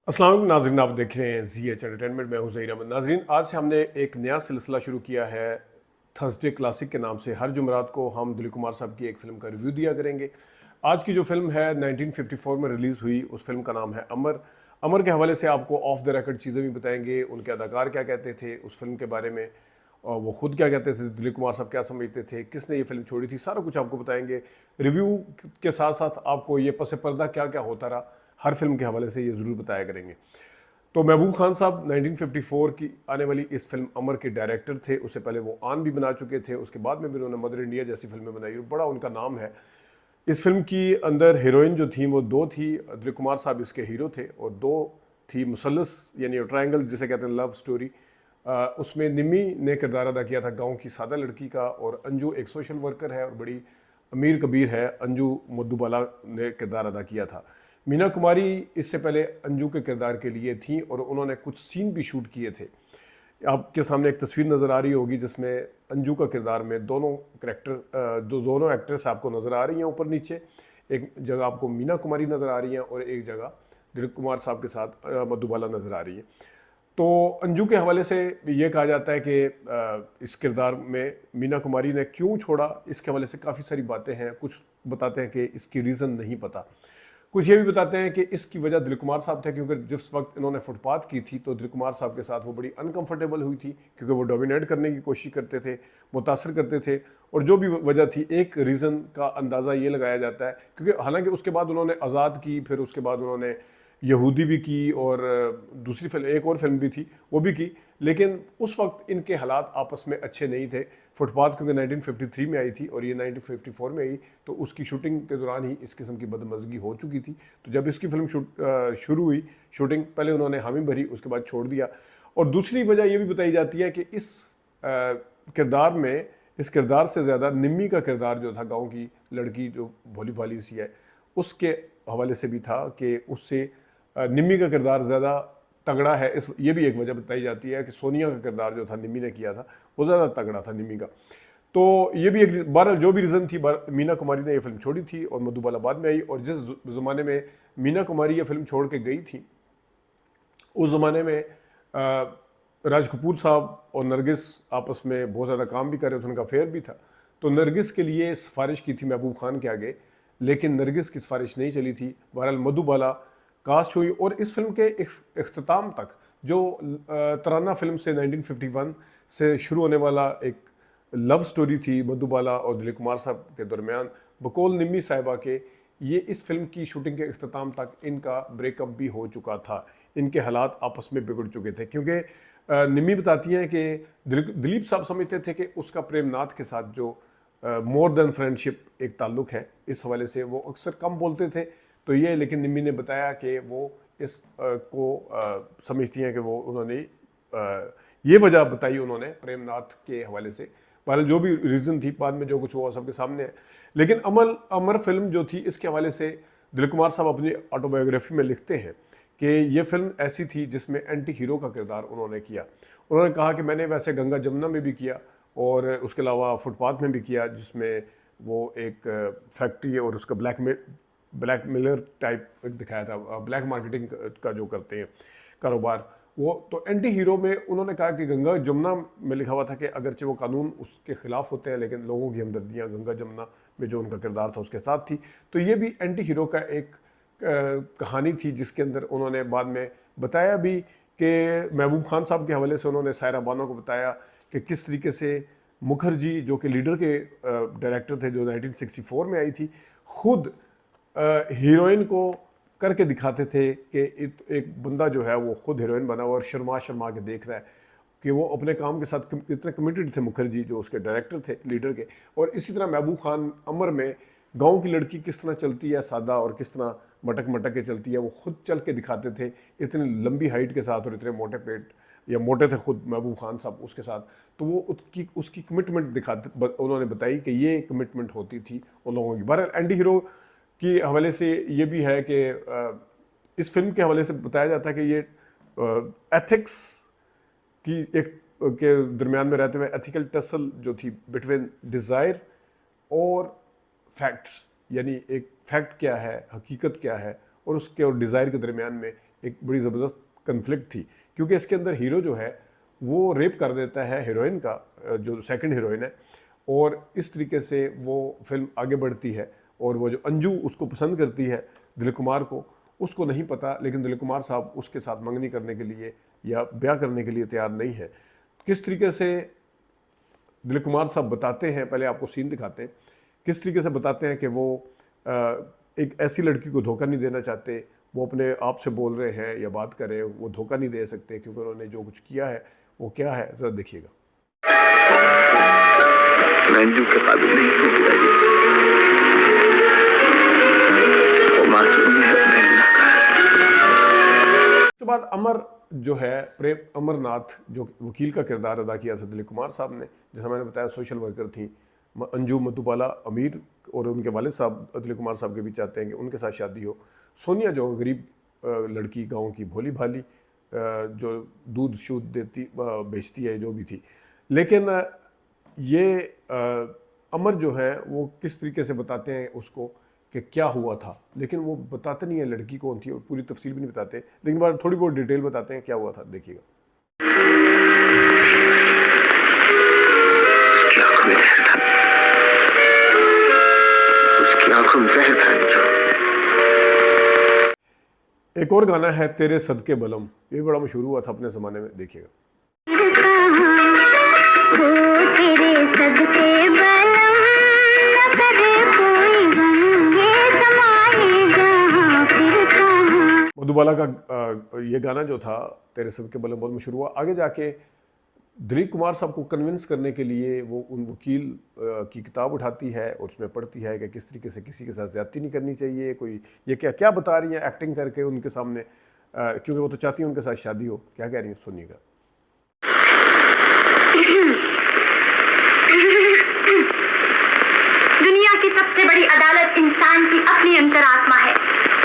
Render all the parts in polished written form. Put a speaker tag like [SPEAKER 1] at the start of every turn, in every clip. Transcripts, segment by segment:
[SPEAKER 1] अस्सलाम वालेकुम नाज़रीन, आप देख रहे हैं जी एच एंटरटेनमेंट। मैं हूं ज़हीर अहमद। नाज़रीन, आज से हमने एक नया सिलसिला शुरू किया है थर्सडे क्लासिक के नाम से। हर जुमेरात को हम दिलीप कुमार साहब की एक फ़िल्म का रिव्यू दिया करेंगे। आज की जो फ़िल्म है 1954 में रिलीज़ हुई, उस फिल्म का नाम है अमर। अमर के हवाले से आपको ऑफ द रिकॉर्ड चीज़ें भी बताएंगे, उनके अदाकार क्या कहते थे उस फिल्म के बारे में, और वो खुद क्या कहते थे, दिलीप कुमार साहब क्या समझते थे, किसने ये फिल्म छोड़ी थी, सारा कुछ आपको बताएंगे। रिव्यू के साथ साथ आपको ये पस पर्दा क्या क्या होता रहा हर फिल्म के हवाले से ये ज़रूर बताया करेंगे। तो महबूब खान साहब 1954 की आने वाली इस फिल्म अमर के डायरेक्टर थे। उससे पहले वो आन भी बना चुके थे, उसके बाद में भी उन्होंने मदर इंडिया जैसी फिल्में बनाई, बड़ा उनका नाम है। इस फिल्म की अंदर हीरोइन जो थी वो दो थी, दिलीप कुमार साहब इसके हीरो थे, और दो थी मुसल्लस यानी ट्रायंगल जिसे कहते हैं, लव स्टोरी। उसमें निम्मी ने किरदार अदा किया था गाँव की सादा लड़की का, और अंजू एक सोशल वर्कर है और बड़ी अमीर कबीर है, अंजू मधुबाला ने किरदार अदा किया था। मीना कुमारी इससे पहले अंजू के किरदार के लिए थी और उन्होंने कुछ सीन भी शूट किए थे। आपके सामने एक तस्वीर नज़र आ रही होगी जिसमें अंजू का किरदार में दोनों करेक्टर जो दोनों एक्ट्रेस आपको नज़र आ रही हैं ऊपर नीचे। एक जगह आपको मीना कुमारी नज़र आ रही हैं और एक जगह दिलीप कुमार साहब के साथ मधुबाला नज़र आ रही है। तो अंजू के हवाले से ये कहा जाता है कि इस किरदार में मीना कुमारी ने क्यों छोड़ा, इसके हवाले से काफ़ी सारी बातें हैं। कुछ बताते हैं कि इसकी रीज़न नहीं पता, कुछ ये भी बताते हैं कि इसकी वजह दिलीप कुमार साहब थे, क्योंकि जिस वक्त इन्होंने फुटपाथ की थी तो दिलीप कुमार साहब के साथ वो बड़ी अनकंफर्टेबल हुई थी, क्योंकि वो डोमिनेट करने की कोशिश करते थे, मुतासर करते थे। और जो भी वजह थी, एक रीज़न का अंदाज़ा ये लगाया जाता है, क्योंकि हालांकि उसके बाद उन्होंने आज़ाद की, फिर उसके बाद उन्होंने यहूदी भी की, और दूसरी फिल्म एक और फिल्म भी थी वो भी की, लेकिन उस वक्त इनके हालात आपस में अच्छे नहीं थे। फुटपाथ क्योंकि 1953 में आई थी और ये 1954 में आई, तो उसकी शूटिंग के दौरान ही इस किस्म की बदमज़गी हो चुकी थी। तो जब इसकी फिल्म शुरू हुई शूटिंग, पहले उन्होंने हामी भरी, उसके बाद छोड़ दिया। और दूसरी वजह ये भी बताई जाती है कि इस किरदार में, इस किरदार से ज़्यादा निम्मी का किरदार जो था, गाँव की लड़की जो भोली भाली सी है, उसके हवाले से भी था कि उससे निम्मी का किरदार ज़्यादा तगड़ा है। इस ये भी एक वजह बताई जाती है कि सोनिया का किरदार जो था निम्मी ने किया था, वो ज़्यादा तगड़ा था निम्मी का। तो ये भी एक, बहरहाल जो भी रीज़न थी, मीना कुमारी ने ये फिल्म छोड़ी थी और मधुबाला बाद में आई। और जिस ज़माने में मीना कुमारी ये फिल्म छोड़ के गई थी, उस ज़माने में राज कपूर साहब और नरगिस आपस में बहुत ज़्यादा काम भी कर रहे थे, उनका अफेयर भी था। तो नरगिस के लिए सिफारिश की थी महबूब खान के आगे, लेकिन नरगिस की सिफारिश नहीं चली थी। बहरहाल मधुबाला कास्ट हुई, और इस फिल्म के इख्तिताम तक, जो तराना फिल्म से 1951 से शुरू होने वाला एक लव स्टोरी थी मधुबाला और दिलीप कुमार साहब के दरमियान, बकौल निम्मी साहिबा के, ये इस फिल्म की शूटिंग के इख्तिताम तक इनका ब्रेकअप भी हो चुका था। इनके हालात आपस में बिगड़ चुके थे, क्योंकि निम्मी बताती हैं कि दिलीप साहब समझते थे कि उसका प्रेमनाथ के साथ जो मोर देन फ्रेंडशिप एक ताल्लुक है, इस हवाले से वो अक्सर कम बोलते थे। तो ये, लेकिन निम्मी ने बताया कि वो इस को समझती हैं कि वो उन्होंने ये वजह बताई उन्होंने प्रेमनाथ के हवाले से। पहले जो भी रीज़न थी, बाद में जो कुछ हुआ सबके सामने है। लेकिन अमर फिल्म जो थी, इसके हवाले से दिलीप कुमार साहब अपनी ऑटोबायोग्राफी में लिखते हैं कि ये फिल्म ऐसी थी जिसमें एंटी हीरो का किरदार उन्होंने किया। उन्होंने कहा कि मैंने वैसे गंगा जमुना में भी किया और उसके अलावा फुटपाथ में भी किया, जिसमें वो एक फैक्ट्री है और उसका ब्लैक मिलर टाइप दिखाया था, ब्लैक मार्केटिंग का जो करते हैं कारोबार वो। तो एंटी हीरो में उन्होंने कहा कि गंगा जमुना में लिखा हुआ था कि अगरचे वो कानून उसके खिलाफ होते हैं, लेकिन लोगों की हमदर्दियाँ गंगा जमुना में जो उनका किरदार था उसके साथ थी। तो ये भी एंटी हीरो का एक कहानी थी, जिसके अंदर उन्होंने बाद में बताया भी कि महबूब खान साहब के हवाले से उन्होंने सायरा बानो को बताया कि किस तरीके से मुखर्जी, जो कि लीडर के डायरेक्टर थे, जो 1964 में आई थी, खुद हीरोइन को करके दिखाते थे कि एक बंदा जो है वो खुद हीरोइन बना हुआ और शर्मा शर्मा के देख रहा है, कि वो अपने काम के साथ इतने कमिटेड थे मुखर्जी, जो उसके डायरेक्टर थे, लीडर के। और इसी तरह महबूब खान अमर में गांव की लड़की किस तरह चलती है सादा, और किस तरह मटक मटक के चलती है, वो खुद चल के दिखाते थे, इतनी लंबी हाइट के साथ और इतने मोटे पेट, या मोटे थे खुद महबूब खान साहब उसके साथ। तो वो उसकी कमिटमेंट दिखाते, उन्होंने बताई कि ये कमिटमेंट होती थी उन लोगों की। बहरहाल एंटी हीरो के हवाले से ये भी है कि इस फिल्म के हवाले से बताया जाता है कि ये एथिक्स की एक के दरमियान में रहते हुए एथिकल टसल जो थी बिटवीन डिज़ायर और फैक्ट्स, यानी एक फैक्ट क्या है, हकीकत क्या है, और उसके और डिज़ायर के दरमियान में एक बड़ी ज़बरदस्त कन्फ्लिक्ट थी, क्योंकि इसके अंदर हीरो जो है वो रेप कर देता है हीरोइन का, जो सेकंड हीरोइन है, और इस तरीके से वो फिल्म आगे बढ़ती है। और वो जो अंजू उसको पसंद करती है दिलीप कुमार को, उसको नहीं पता, लेकिन दिलीप कुमार साहब उसके साथ मंगनी करने के लिए या ब्याह करने के लिए तैयार नहीं है। किस तरीके से दिलीप कुमार साहब बताते हैं, पहले आपको सीन दिखाते हैं, किस तरीके से बताते हैं कि वो एक ऐसी लड़की को धोखा नहीं देना चाहते, वो अपने आप से बोल रहे हैं या बात कर रहे हैं, वो धोखा नहीं दे सकते क्योंकि उन्होंने जो कुछ किया है वो क्या है, ज़रा देखिएगा।
[SPEAKER 2] मैं अंजू के काबिल नहीं हूँ पिताजी, वो मासूम है, मैं अल्लाह का।
[SPEAKER 1] उसके बाद अमर जो है, प्रेम अमरनाथ, जो वकील का किरदार अदा किया था दिलीप कुमार साहब ने, जैसा मैंने बताया सोशल वर्कर थी अंजू मधुबाला अमीर, और उनके वालिद साहब दिलीप कुमार साहब के भी चाहते हैं कि उनके साथ शादी हो। सोनिया जो गरीब लड़की, गांव की भोली भाली, जो दूध शूध देती बेचती है, जो भी थी, लेकिन ये अमर जो है वो किस तरीके से बताते हैं उसको कि क्या हुआ था, लेकिन वो बताते नहीं है लड़की कौन थी और पूरी तफसील भी नहीं बताते, लेकिन बार थोड़ी बहुत डिटेल बताते हैं क्या हुआ था, देखिएगा।
[SPEAKER 2] उसकी आंखों में जहर था।
[SPEAKER 1] एक और गाना है तेरे सदके बलम, ये बड़ा मशहूर हुआ था अपने ज़माने में, देखिएगा। मधुबाला का ये गाना जो था तेरे सदके बलम बहुत मशहूर हुआ। आगे जाके दिलीप कुमार साहब को कन्विंस करने के लिए वो उन वकील की किताब उठाती है और उसमें पढ़ती है कि किस तरीके से किसी के साथ ज़्यादती नहीं करनी चाहिए, कोई ये क्या क्या बता रही है एक्टिंग करके उनके सामने, क्योंकि वो तो चाहती है उनके साथ शादी हो। क्या कह रही है सुनिएगा।
[SPEAKER 3] दुनिया की सबसे बड़ी अदालत इंसान की अपनी अंतरात्मा है,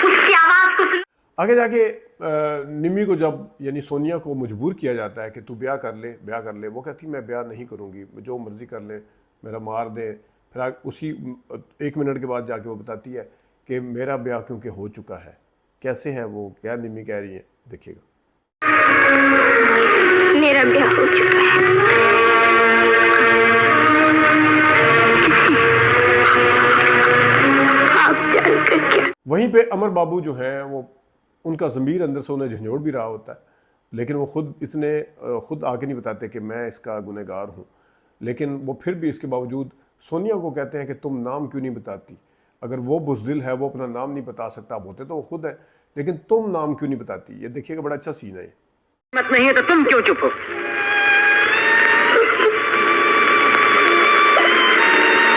[SPEAKER 3] उसकी आवाज को सुन।
[SPEAKER 1] आगे जाके निम्मी को जब, यानी सोनिया को मजबूर किया जाता है कि तू ब्याह कर ले, वो कहती मैं ब्याह नहीं करूँगी, जो मर्जी कर ले, मेरा मार दे। फिर उसी 1 मिनट के बाद जाके वो बताती है कि मेरा ब्याह क्योंकि हो चुका है। कैसे है वो, क्या निम्मी कह रही है, देखिएगा।
[SPEAKER 3] मेरा ब्याह हो चुका है। आप जानकर क्या।
[SPEAKER 1] वहीं पे अमर बाबू जो है वो, उनका ज़मीर अंदर से उन्हें झंझोड़ भी रहा होता है, लेकिन वो खुद आके नहीं बताते कि मैं इसका गुनहगार हूँ, लेकिन वो फिर भी इसके बावजूद सोनिया को कहते हैं कि तुम नाम क्यों नहीं बताती, अगर वो बुज़दिल है, वो अपना नाम नहीं बता सकता, होते तो वो खुद है, लेकिन तुम नाम क्यों नहीं बताती। ये देखिएगा, बड़ा अच्छा सीन है ये।
[SPEAKER 2] मत नहीं है तो तुम क्यों चुप हो?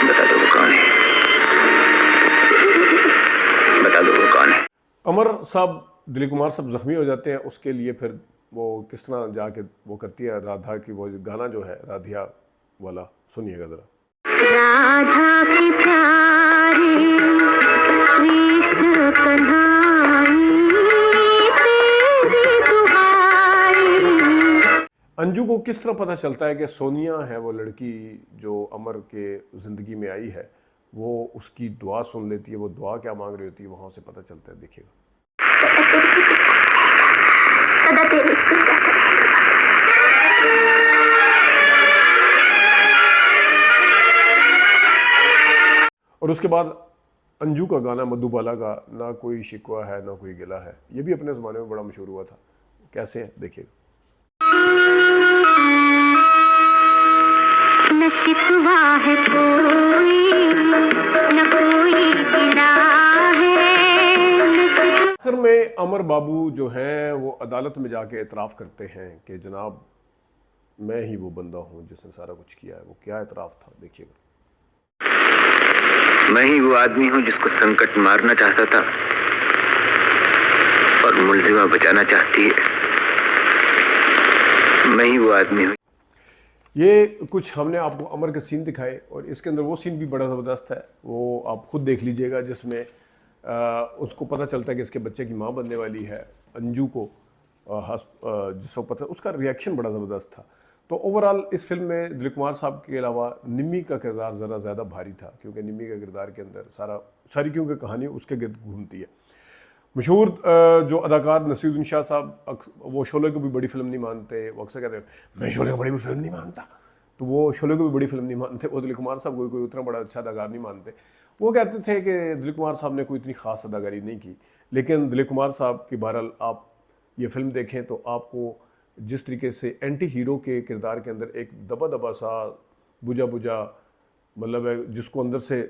[SPEAKER 2] बता दो वो कौन है, बता दो वो कौन है।
[SPEAKER 1] अमर साहब, दिलीप कुमार साहब ज़ख्मी हो जाते हैं, उसके लिए फिर वो किस तरह जाके वो करती है राधा की, वो गाना जो है राधिया वाला, सुनिएगा ज़रा।
[SPEAKER 3] राधा की प्यारी कृष्ण कन्हाई तेरी दुहाई।
[SPEAKER 1] अंजू को किस तरह पता चलता है कि सोनिया है वो लड़की जो अमर के ज़िंदगी में आई है, वो उसकी दुआ सुन लेती है, वो दुआ क्या मांग रही होती है, वहाँ से पता चलता है, देखिएगा। और उसके बाद अंजू का गाना मधुबाला का, ना कोई शिकवा है ना कोई गिला है, ये भी अपने ज़माने में बड़ा मशहूर हुआ था। कैसे है, देखिएगा।
[SPEAKER 3] न शिकवा है कोई, न कोई गिला है।
[SPEAKER 1] आखिर में अमर बाबू जो हैं वो अदालत में जाके एतराफ़ करते हैं कि जनाब मैं ही वो बंदा हूँ जिसने सारा कुछ किया है। वो क्या एतराफ़ था, देखिएगा।
[SPEAKER 2] मैं ही वो आदमी हूँ जिसको संकट मारना चाहता था और मुलजिमा बचाना चाहती है। मैं ही वो आदमी हूँ।
[SPEAKER 1] ये कुछ हमने आपको अमर के सीन दिखाए, और इसके अंदर वो सीन भी बड़ा ज़बरदस्त है, वो आप खुद देख लीजिएगा, जिसमें उसको पता चलता है कि इसके बच्चे की माँ बनने वाली है अंजू को, जिस वक्त पता, उसका रिएक्शन बड़ा ज़बरदस्त था। तो ओवरऑल इस फिल्म में दिलीप कुमार साहब के अलावा निम्मी का किरदार ज़रा ज़्यादा भारी था, क्योंकि निम्मी के किरदार के अंदर सारी क्योंकि कहानी उसके गिर्द घूमती है। मशहूर जो अदाकार नसीरुद्दीन शाह साहब, वो शोले को भी बड़ी फिल्म नहीं मानते। वो अक्सर कहते हैं मैं शोले को बड़ी फिल्म नहीं मानता, तो वो शोले को भी बड़ी फिल्म नहीं मानते। वो दिलीप कुमार साहब कोई उतना बड़ा अच्छा अदाकार नहीं मानते। वो कहते थे कि दिलीप कुमार साहब ने कोई इतनी ख़ास अदाकारी नहीं की। लेकिन दिलीप कुमार साहब की बहरहाल आप ये फिल्म देखें तो आपको जिस तरीके से एंटी हीरो के किरदार के अंदर एक दबा दबा सा बुझा बुझा मतलब है, जिसको अंदर से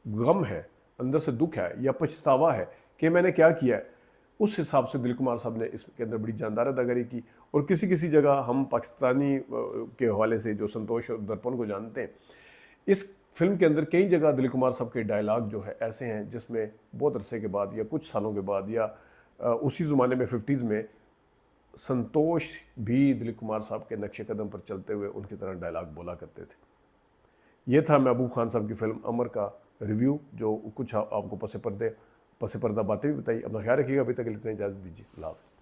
[SPEAKER 1] गम है, अंदर से दुख है या पछतावा है कि मैंने क्या किया है, उस हिसाब से दिलीप कुमार साहब ने इसके अंदर बड़ी जानदार अदाकारी की। और किसी किसी जगह हम पाकिस्तानी के हवाले से जो संतोष और दर्पण को जानते हैं, इस फिल्म के अंदर कई जगह दिलीप कुमार साहब के डायलॉग जो है ऐसे हैं जिसमें बहुत अरसे के बाद या कुछ सालों के बाद या उसी ज़माने में 50s में संतोष भी दिलीप कुमार साहब के नक्शे कदम पर चलते हुए उनकी तरह डायलॉग बोला करते थे। ये था महबूब खान साहब की फिल्म अमर का रिव्यू, जो कुछ आपको पसे पर्दा बातें भी बताई। अपना ख्याल रखिएगा। अभी तक के लिए इतना इजाज़त दीजिए। अल्लाह हाफ़िज़।